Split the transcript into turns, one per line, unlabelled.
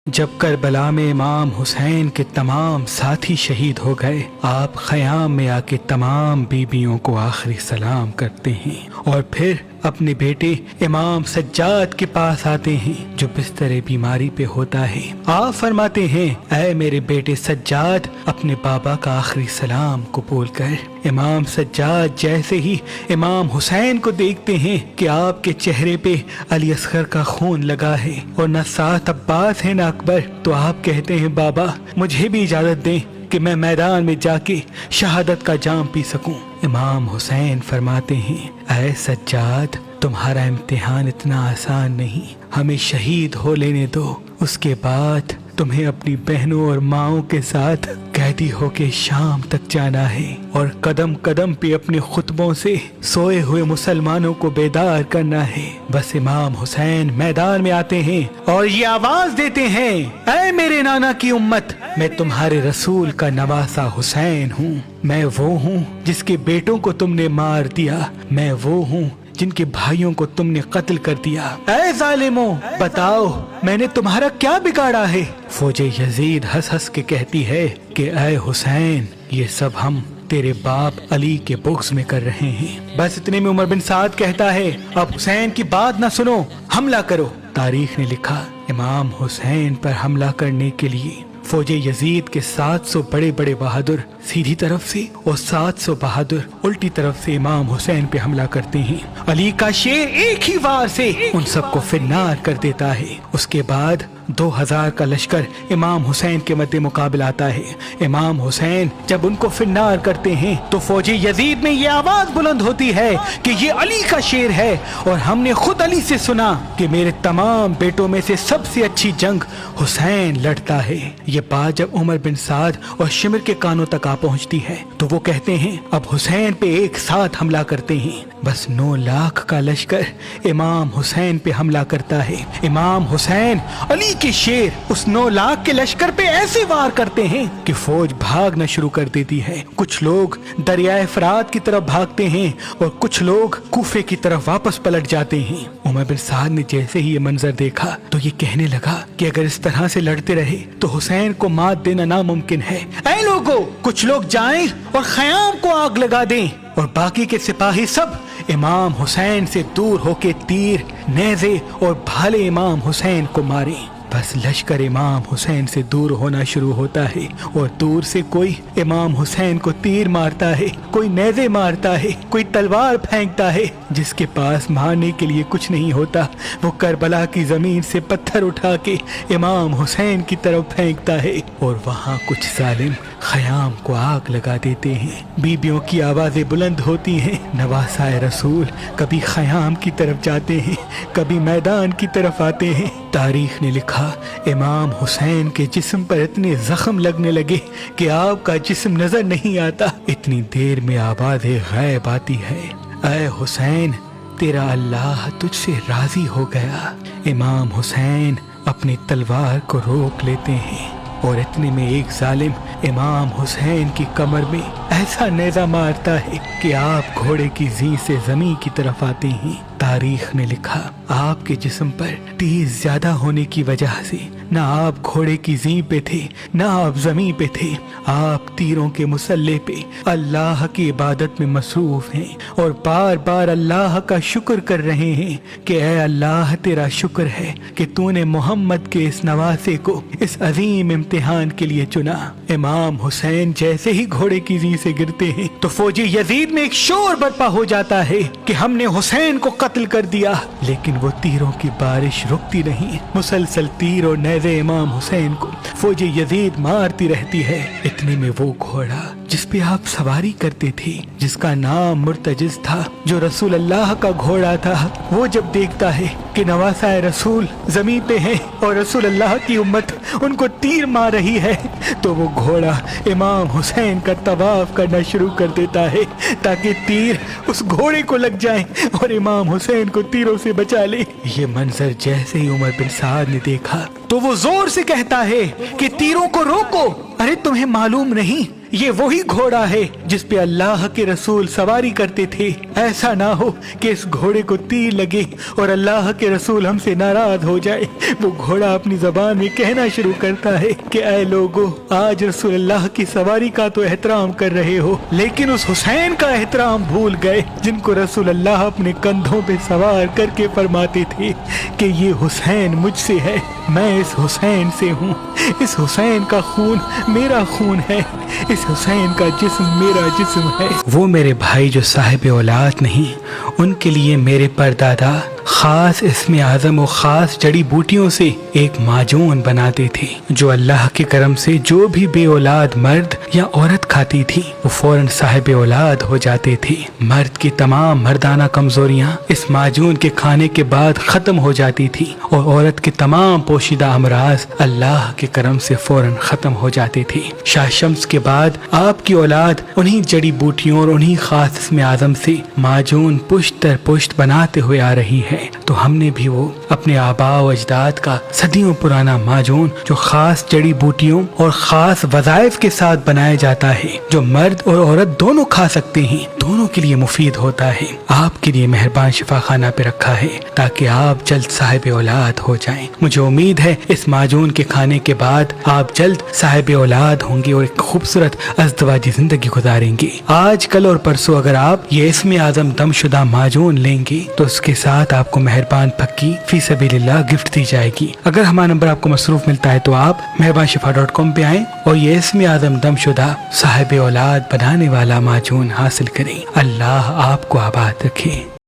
جب کربلا میں امام حسین کے تمام ساتھی شہید ہو گئے، آپ خیام میں آ کے تمام بیویوں کو آخری سلام کرتے ہیں اور پھر اپنے بیٹے امام سجاد کے پاس آتے ہیں جو بستر بیماری پہ ہوتا ہے۔ آپ فرماتے ہیں، اے میرے بیٹے سجاد، اپنے بابا کا آخری سلام قبول کر۔ امام سجاد جیسے ہی امام حسین کو دیکھتے ہیں کہ آپ کے چہرے پہ علی اصغر کا خون لگا ہے اور نہ ساتھ عباس ہے نہ اکبر، تو آپ کہتے ہیں، بابا مجھے بھی اجازت دیں کہ میں میدان میں جا کے شہادت کا جام پی سکوں۔ امام حسین فرماتے ہیں، اے سجاد، تمہارا امتحان اتنا آسان نہیں، ہمیں شہید ہو لینے دو، اس کے بعد تمہیں اپنی بہنوں اور ماؤں کے ساتھ قیدی ہو کے شام تک جانا ہے اور قدم قدم پہ اپنے خطبوں سے سوئے ہوئے مسلمانوں کو بیدار کرنا ہے۔ بس امام حسین میدان میں آتے ہیں اور یہ آواز دیتے ہیں، اے میرے نانا کی امت، میں تمہارے رسول کا نواسا حسین ہوں، میں وہ ہوں جس کے بیٹوں کو تم نے مار دیا، میں وہ ہوں جن کے بھائیوں کو تم نے قتل کر دیا۔ اے ظالموں، بتاؤ میں نے تمہارا کیا بگاڑا ہے؟ فوج یزید ہنس ہنس کے کہتی ہے کہ اے حسین، یہ سب ہم تیرے باپ علی کے بغض میں کر رہے ہیں۔ بس اتنے میں عمر بن سعد کہتا ہے، اب حسین کی بات نہ سنو، حملہ کرو۔ تاریخ نے لکھا، امام حسین پر حملہ کرنے کے لیے فوج یزید کے 700 بڑے بڑے بہادر سیدھی طرف سے اور 700 بہادر الٹی طرف سے امام حسین پہ حملہ کرتے ہیں۔ علی کا شیر ایک ہی وار سے ان سب کو فنار کر دیتا ہے۔ اس کے بعد 2000 کا لشکر امام حسین کے مد مقابل آتا ہے۔ امام حسین جب ان کو فنار کرتے ہیں تو فوج یزید میں یہ آواز بلند ہوتی ہے کہ یہ علی کا شیر ہے، اور ہم نے خود علی سے سنا کہ میرے تمام بیٹوں میں سے سب سے اچھی جنگ حسین لڑتا ہے۔ یہ بات جب عمر بن سعد اور شمر کے کانوں تک آ پہنچتی ہے تو وہ کہتے ہیں، اب حسین پہ ایک ساتھ حملہ کرتے ہیں۔ بس 9 لاکھ کا لشکر امام حسین پہ حملہ کرتا ہے۔ امام حسین علی کے شیر اس 9 لاکھ کے لشکر پہ ایسے وار کرتے ہیں کہ فوج بھاگنا شروع کر دیتی ہے۔ کچھ لوگ دریائے فرات کی طرف بھاگتے ہیں اور کچھ لوگ کوفے کی طرف واپس پلٹ جاتے ہیں۔ عمر بن سعد نے جیسے ہی یہ منظر دیکھا تو یہ کہنے لگا کہ اگر اس طرح سے لڑتے رہے تو حسین کو مات دینا ناممکن ہے۔ اے لوگو، کچھ لوگ جائیں اور خیام کو آگ لگا دیں اور باقی کے سپاہی سب امام حسین سے دور ہو کے تیر، نیزے اور بھالے امام حسین کو ماریں۔ بس لشکر امام حسین سے دور ہونا شروع ہوتا ہے اور دور سے کوئی امام حسین کو تیر مارتا ہے، کوئی نیزے مارتا ہے، کوئی تلوار پھینکتا ہے۔ جس کے پاس مارنے کے لیے کچھ نہیں ہوتا وہ کربلا کی زمین سے پتھر اٹھا کے امام حسین کی طرف پھینکتا ہے، اور وہاں کچھ ظالم خیام کو آگ لگا دیتے ہیں۔ بیبیوں کی آوازیں بلند ہوتی ہیں، نواسائے رسول کبھی خیام کی طرف جاتے ہیں، کبھی میدان کی طرف آتے ہیں۔ تاریخ نے لکھا، امام حسین کے جسم پر اتنے زخم لگنے لگے کہ آپ کا جسم نظر نہیں آتا، اتنی دیر میں آواز غیب آتی ہے، اے حسین، تیرا اللہ تجھ سے راضی ہو گیا۔ امام حسین اپنی تلوار کو روک لیتے ہیں اور اتنے میں ایک ظالم امام حسین کی کمر میں ایسا نیزہ مارتا ہے کہ آپ گھوڑے کی زین سے زمین کی طرف آتے ہیں۔ تاریخ نے لکھا، آپ کے جسم پر تیر زیادہ ہونے کی وجہ سے نہ آپ گھوڑے کی زین پہ تھے نہ آپ زمین پہ تھے، آپ تیروں کے مسلح پہ اللہ کی عبادت میں مصروف ہیں اور بار بار اللہ کا شکر کر رہے ہیں کہ اے اللہ، تیرا شکر ہے کہ تو نے محمد کے اس نواسے کو اس عظیم امتحان کے لیے چنا۔ امام حسین جیسے ہی گھوڑے کی زین سے گرتے ہیں تو فوجی یزید میں ایک شور برپا ہو جاتا ہے کہ ہم نے حسین کو قتل کر دیا، لیکن وہ تیروں کی بارش رکتی نہیں، مسلسل تیر اور نیزے امام حسین کو فوج یزید مارتی رہتی ہے۔ اتنے میں وہ گھوڑا جس پہ آپ سواری کرتے تھے، جس کا نام مرتجز تھا، جو رسول اللہ کا گھوڑا تھا، وہ جب دیکھتا ہے کہ نواسائے رسول زمین پہ ہے اور رسول اللہ کی امت ان کو تیر مار رہی ہے، تو وہ گھوڑا امام حسین کا طواف کرنا شروع کر دیتا ہے تاکہ تیر اس گھوڑے کو لگ جائیں اور امام حسین کو تیروں سے بچا لے۔ یہ منظر جیسے ہی عمر بن سعد نے دیکھا تو وہ زور سے کہتا ہے کہ تیروں کو روکو، ارے تمہیں معلوم نہیں یہ وہی گھوڑا ہے جس پہ اللہ کے رسول سواری کرتے تھے. ایسا نہ ہو کہ اس گھوڑے کو تیر لگے اور اللہ کے رسول ہم سے ناراض ہو جائے. وہ گھوڑا اپنی زبان میں کہنا شروع کرتا ہے کہ اے لوگو، آج رسول اللہ کی سواری کا تو احترام کر رہے ہو، لیکن اس حسین کا احترام بھول گئے جن کو رسول اللہ اپنے کندھوں پہ سوار کر کے فرماتے تھے کہ یہ حسین مجھ سے ہے، میں اس حسین سے ہوں، اس حسین کا خون میرا خون ہے، اس حسین کا جسم میرا جسم ہے. وہ میرے بھائی جو صاحب اولاد نہیں، ان کے لیے میرے پردادا خاص اسم اعظم و خاص جڑی بوٹیوں سے ایک معجون بناتے تھے جو اللہ کے کرم سے جو بھی بے اولاد مرد یا عورت کھاتی تھی وہ فوراً صاحب اولاد ہو جاتے تھے. مرد کی تمام مردانہ کمزوریاں اس معجون کے کھانے کے بعد ختم ہو جاتی تھی اور عورت کے تمام پوشیدہ امراض اللہ کے کرم سے فوراً ختم ہو جاتے تھے. شاہ شمس کے بعد آپ کی اولاد انہی جڑی بوٹیوں اور انہی خاص اسم اعظم سے معجون پشت در پشت بناتے ہوئے آ رہی ہے. تو ہم نے بھی وہ اپنے آباء و اجداد کا صدیوں پرانا معجون جو خاص جڑی بوٹیوں اور خاص وظائف کے ساتھ بنایا جاتا ہے، جو مرد اور عورت دونوں کھا سکتے ہیں، دونوں کے لیے مفید ہوتا ہے، آپ کے لیے مہربان شفا خانہ پہ رکھا ہے تاکہ آپ جلد صاحب اولاد ہو جائیں. مجھے امید ہے اس معجون کے کھانے کے بعد آپ جلد صاحب اولاد ہوں گے اور ایک خوبصورت ازدواجی زندگی گزاریں گے. آج کل اور پرسوں اگر آپ یہ اسم اعظم دم شدہ معجون لیں گے تو اس کے ساتھ آپ کو مہربان پکی فی سبیل اللہ گفٹ دی جائے گی. اگر ہمارا نمبر آپ کو مصروف ملتا ہے تو آپ مہربانشفا.com پہ آئیں اور یہ اسم اعظم دم شدہ صاحب اولاد بنانے والا معجون حاصل کریں. اللہ آپ کو آباد رکھے.